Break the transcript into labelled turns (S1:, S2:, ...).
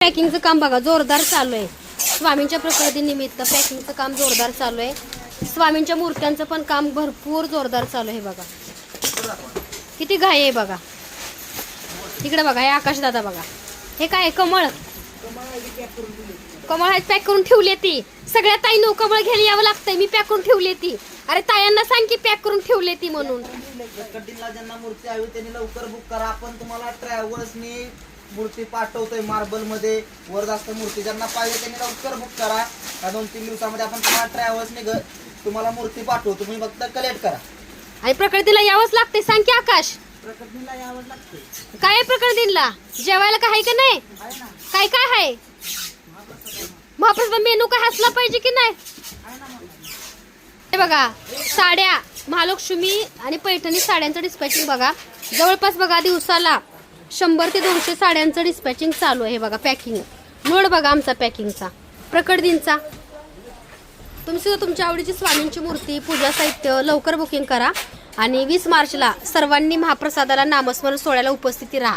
S1: पॅकिंगचं काम बघा जोरदार चालू आहे. स्वामींच्या प्रकृती निमित्त पॅकिंगचं काम जोरदार चालू आहे. स्वामींच्या मूर्त्यांचं पण काम भरपूर जोरदार चालू आहे बघा. किती घाई आहे बघा. तिकडे बघा हे आकाश दादा बघा. हे काय कमळ कमळ आहेत पॅक करून ठेवली ती. सगळ्या ताईंनो कमळ घ्यायला यावं लागतंय. मी पॅक करून ठेवली ती. अरे तायांना सांग की पॅक करून ठेवली ती म्हणून.
S2: कटिंगला ज्यांना मूर्ती हवी त्यांनी लवकर बुक करा. आपण तुम्हाला ट्रॅव्हल्सनी मूर्ती पाठवतोय मार्बल मध्ये वर जास्त मूर्ती ज्यांना पाहिजे त्यांनी लवकर बुक करा. 2-3 दिवसामध्ये आपण तुम्हाला ट्रॅव्हल्सने तुम्हाला मूर्ती पाठवतो. तुम्ही फक्त कलेक्ट करा.
S1: आणि प्रकृतीला यावंच लागतंय. सांग की आकाश
S2: प्रकृतीला यावंच लागतंय.
S1: काय आहे प्रकृतीला जेवायला काय आहे का नाही. काय काय आहे महाप्रसाद मेनू काय हसला पाहिजे की नाही. हे बघा साड्या महालक्ष्मी आणि पैठणी साड्यांचं डिस्पॅचिंग बघा. जवळपास बघा दिवसाला 100 ते 200 साड्यांचं डिस्पॅचिंग चालू आहे बघा. पॅकिंग लोड बघा आमचा पॅकिंगचा प्रकट दिनचा. तुम्ही सुद्धा तुमच्या आवडीची स्वामींची मूर्ती पूजा साहित्य लवकर बुकिंग करा. आणि 20 मार्चला सर्वांनी महाप्रसादाला नामस्मरण सोहळ्याला उपस्थिती राहा.